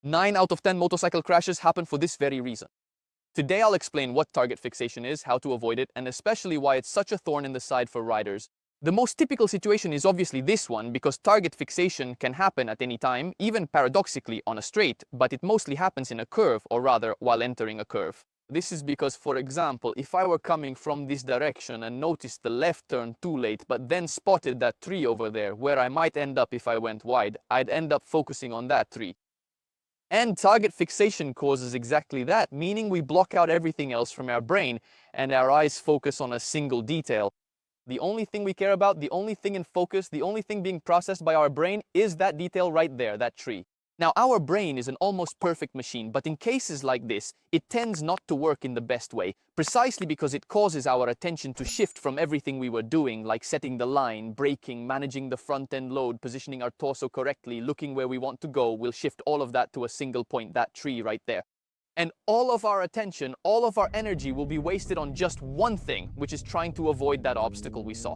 9 out of 10 motorcycle crashes happen for this very reason. Today I'll explain what target fixation is, how to avoid it, and especially why it's such a thorn in the side for riders. The most typical situation is obviously this one, because target fixation can happen at any time, even paradoxically on a straight, but it mostly happens in a curve, or rather, while entering a curve. This is because, for example, if I were coming from this direction and noticed the left turn too late, but then spotted that tree over there, where I might end up if I went wide, I'd end up focusing on that tree. And target fixation causes exactly that, meaning we block out everything else from our brain and our eyes focus on a single detail. The only thing we care about, the only thing in focus, the only thing being processed by our brain is that detail right there, that tree. Now, our brain is an almost perfect machine, but in cases like this, it tends not to work in the best way, precisely because it causes our attention to shift from everything we were doing, like setting the line, braking, managing the front-end load, positioning our torso correctly, looking where we want to go. We'll shift all of that to a single point, that tree right there. And all of our attention, all of our energy will be wasted on just one thing, which is trying to avoid that obstacle we saw.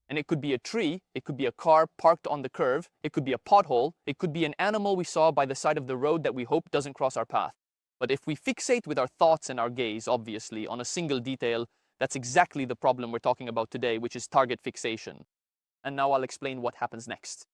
And it could be a tree, it could be a car parked on the curve, it could be a pothole, it could be an animal we saw by the side of the road that we hope doesn't cross our path. But if we fixate with our thoughts and our gaze, obviously, on a single detail, that's exactly the problem we're talking about today, which is target fixation. And now I'll explain what happens next.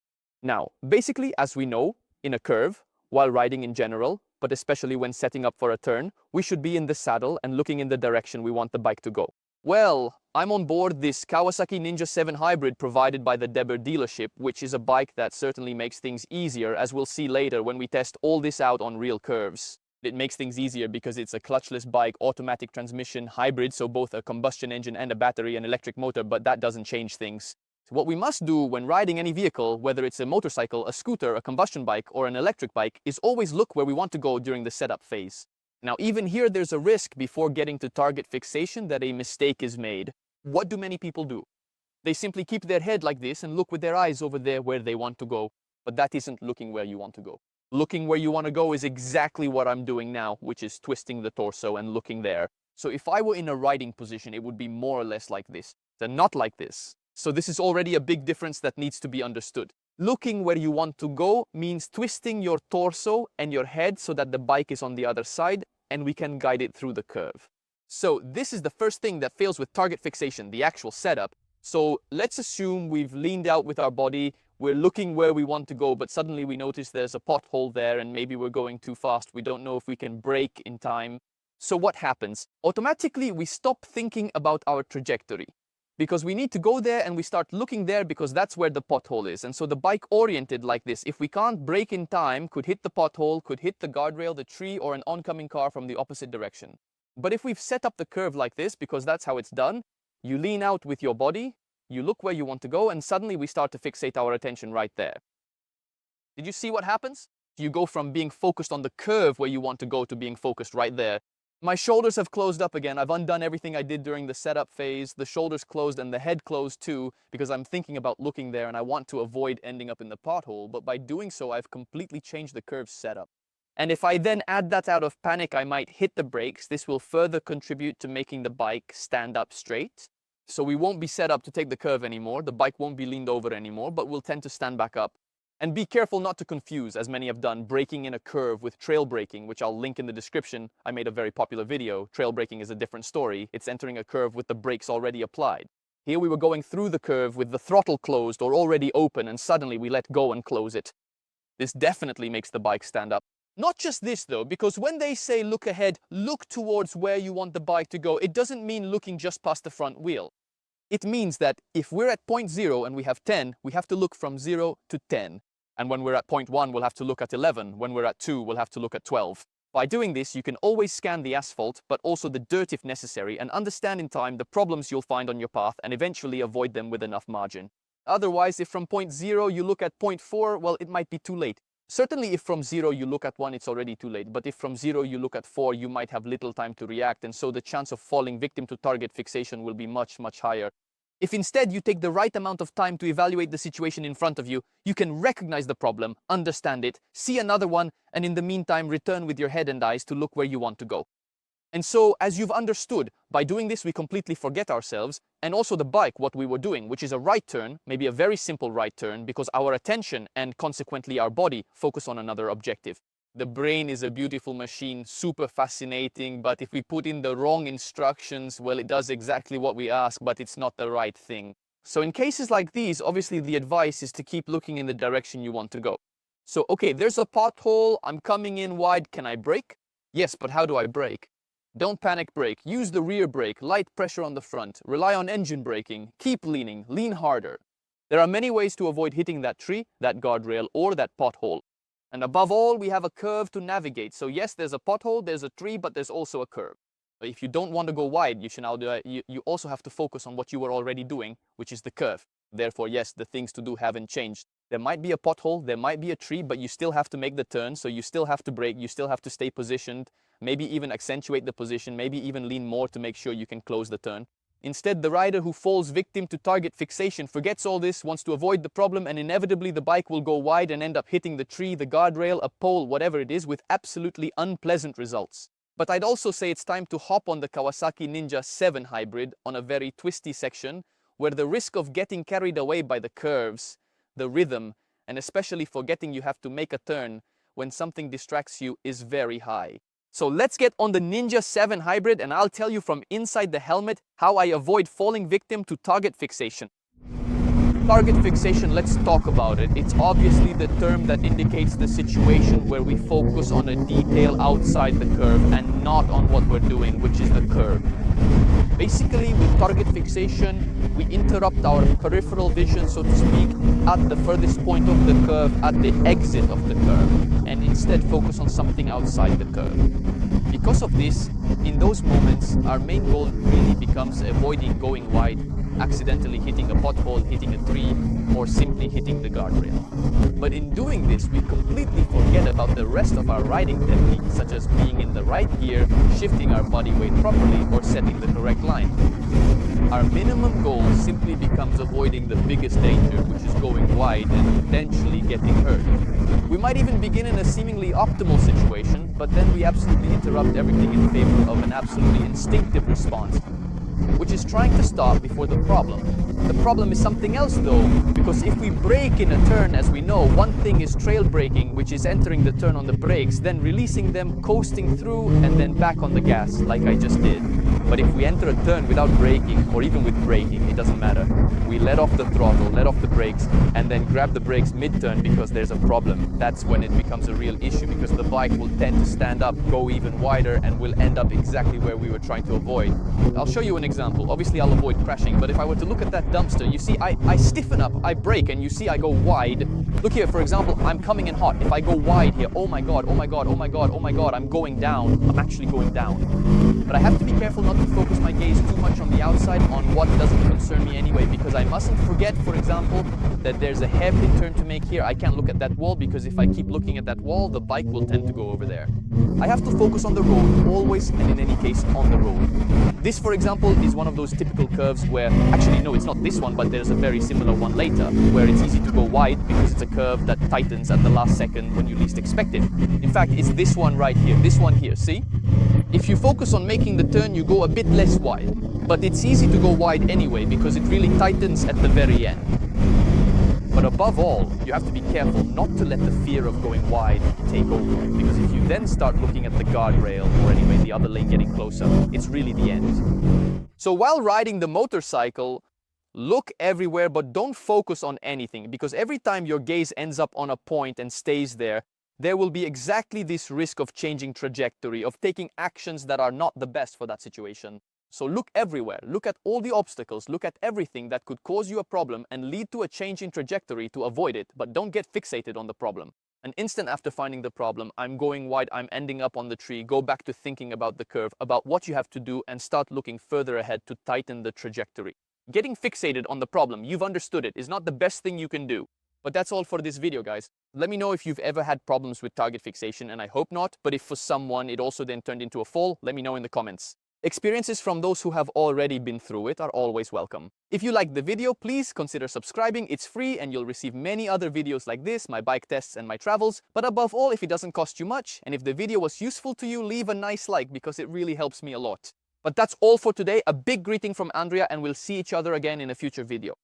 Now, basically, as we know, in a curve, while riding in general, but especially when setting up for a turn, we should be in the saddle and looking in the direction we want the bike to go. Well, I'm on board this Kawasaki Ninja 7 Hybrid provided by the Deber dealership, which is a bike that certainly makes things easier, as we'll see later when we test all this out on real curves. It makes things easier because it's a clutchless bike, automatic transmission, hybrid, so both a combustion engine and a battery and electric motor, but that doesn't change things. So what we must do when riding any vehicle, whether it's a motorcycle, a scooter, a combustion bike, or an electric bike, is always look where we want to go during the setup phase. Now, even here, there's a risk before getting to target fixation that a mistake is made. What do many people do? They simply keep their head like this and look with their eyes over there where they want to go. But that isn't looking where you want to go. Looking where you want to go is exactly what I'm doing now, which is twisting the torso and looking there. So if I were in a riding position, it would be more or less like this, and not like this. So this is already a big difference that needs to be understood. Looking where you want to go means twisting your torso and your head so that the bike is on the other side and we can guide it through the curve. So this is the first thing that fails with target fixation, the actual setup. So let's assume we've leaned out with our body, we're looking where we want to go, but suddenly we notice there's a pothole there and maybe we're going too fast. We don't know if we can brake in time. So what happens? Automatically, we stop thinking about our trajectory, because we need to go there and we start looking there because that's where the pothole is. And so the bike oriented like this, if we can't brake in time, could hit the pothole, could hit the guardrail, the tree, or an oncoming car from the opposite direction. But if we've set up the curve like this, because that's how it's done, you lean out with your body, you look where you want to go, and suddenly we start to fixate our attention right there. Did you see what happens? You go from being focused on the curve where you want to go to being focused right there. My shoulders have closed up again. I've undone everything I did during the setup phase. The shoulders closed and the head closed too, because I'm thinking about looking there and I want to avoid ending up in the pothole. But by doing so, I've completely changed the curve setup. And if I then add that out of panic, I might hit the brakes. This will further contribute to making the bike stand up straight. So we won't be set up to take the curve anymore. The bike won't be leaned over anymore, but we'll tend to stand back up. And be careful not to confuse, as many have done, braking in a curve with trail braking, which I'll link in the description. I made a very popular video. Trail braking is a different story. It's entering a curve with the brakes already applied. Here we were going through the curve with the throttle closed or already open, and suddenly we let go and close it. This definitely makes the bike stand up. Not just this though, because when they say look ahead, look towards where you want the bike to go, it doesn't mean looking just past the front wheel. It means that if we're at point 0 and we have 10, we have to look from 0 to 10. And when we're at point 1, we'll have to look at 11. When we're at 2, we'll have to look at 12. By doing this, you can always scan the asphalt, but also the dirt if necessary, and understand in time the problems you'll find on your path and eventually avoid them with enough margin. Otherwise, if from point 0 you look at point 4, well, it might be too late. Certainly if from 0 you look at 1, it's already too late. But if from 0 you look at 4, you might have little time to react, and so the chance of falling victim to target fixation will be much, much higher. If instead you take the right amount of time to evaluate the situation in front of you, you can recognize the problem, understand it, see another one, and in the meantime return with your head and eyes to look where you want to go. And so, as you've understood, by doing this we completely forget ourselves, and also the bike, what we were doing, which is a right turn, maybe a very simple right turn, because our attention and consequently our body focus on another objective. The brain is a beautiful machine, super fascinating, but if we put in the wrong instructions, well, it does exactly what we ask, but it's not the right thing. So in cases like these, obviously the advice is to keep looking in the direction you want to go. So, okay, there's a pothole, I'm coming in wide, can I brake? Yes, but how do I brake? Don't panic brake, use the rear brake, light pressure on the front, rely on engine braking, keep leaning, lean harder. There are many ways to avoid hitting that tree, that guardrail, or that pothole. And above all, we have a curve to navigate. So yes, there's a pothole, there's a tree, but there's also a curve. If you don't want to go wide, you also have to focus on what you were already doing, which is the curve. Therefore, yes, the things to do haven't changed. There might be a pothole, there might be a tree, but you still have to make the turn, so you still have to brake, you still have to stay positioned, maybe even accentuate the position, maybe even lean more to make sure you can close the turn. Instead, the rider who falls victim to target fixation forgets all this, wants to avoid the problem, and inevitably the bike will go wide and end up hitting the tree, the guardrail, a pole, whatever it is, with absolutely unpleasant results. But I'd also say it's time to hop on the Kawasaki Ninja 7 hybrid on a very twisty section, where the risk of getting carried away by the curves, the rhythm, and especially forgetting you have to make a turn when something distracts you is very high. So let's get on the Ninja 7 hybrid and I'll tell you from inside the helmet how I avoid falling victim to target fixation. Target fixation, let's talk about it. It's obviously the term that indicates the situation where we focus on a detail outside the curve and not on what we're doing, which is the curve. Basically, with target fixation, we interrupt our peripheral vision, so to speak, at the furthest point of the curve, at the exit of the curve, and instead focus on something outside the curve. Because of this, in those moments, our main goal really becomes avoiding going wide, accidentally hitting a pothole, hitting a tree, or simply hitting the guardrail. But in doing this, we completely forget about the rest of our riding techniques, such as being in the right gear, shifting our body weight properly, or setting the correct line. Our minimum goal simply becomes avoiding the biggest danger, which is going wide and potentially getting hurt. We might even begin in a seemingly optimal situation, but then we absolutely interrupt everything in favor of an absolutely instinctive response, which is trying to stop before the problem. The problem is something else though, because if we brake in a turn, as we know, one thing is trail braking, which is entering the turn on the brakes, then releasing them, coasting through, and then back on the gas, like I just did. But if we enter a turn without braking, or even with braking, it doesn't matter. We let off the throttle, let off the brakes, and then grab the brakes mid-turn because there's a problem. That's when it becomes a real issue, because the bike will tend to stand up, go even wider, and will end up exactly where we were trying to avoid. I'll show you an example. Obviously, I'll avoid crashing, but if I were to look at that dumpster, you see I stiffen up, I brake, and you see I go wide. Look here, for example, I'm coming in hot. If I go wide here, oh my god, oh my god, oh my god, oh my god, I'm going down. I'm actually going down. But I have to be careful not to focus my gaze too much on the outside, on what doesn't concern me anyway, because I mustn't forget, for example, that there's a hairpin turn to make here. I can't look at that wall, because if I keep looking at that wall, the bike will tend to go over there. I have to focus on the road, always, and in any case, on the road. This, for example, is one of those typical curves where, actually no, it's not this one, but there's a very similar one later, where it's easy to go wide because it's a curve that tightens at the last second when you least expect it. In fact, it's this one right here, this one here, see? If you focus on making the turn, you go a bit less wide, but it's easy to go wide anyway because it really tightens at the very end. But above all, you have to be careful not to let the fear of going wide take over, because if you then start looking at the guardrail, or anyway the other lane getting closer, it's really the end. So while riding the motorcycle, look everywhere but don't focus on anything, because every time your gaze ends up on a point and stays there, there will be exactly this risk of changing trajectory, of taking actions that are not the best for that situation. So look everywhere, look at all the obstacles, look at everything that could cause you a problem and lead to a change in trajectory to avoid it, but don't get fixated on the problem. An instant after finding the problem, I'm going wide, I'm ending up on the tree, go back to thinking about the curve, about what you have to do, and start looking further ahead to tighten the trajectory. Getting fixated on the problem, you've understood it, is not the best thing you can do. But that's all for this video, guys. Let me know if you've ever had problems with target fixation, and I hope not, but if for someone it also then turned into a fall, let me know in the comments. Experiences from those who have already been through it are always welcome. If you liked the video, please consider subscribing. It's free and you'll receive many other videos like this, my bike tests and my travels. But above all, if it doesn't cost you much, and if the video was useful to you, leave a nice like because it really helps me a lot. But that's all for today. A big greeting from Andrea, and we'll see each other again in a future video.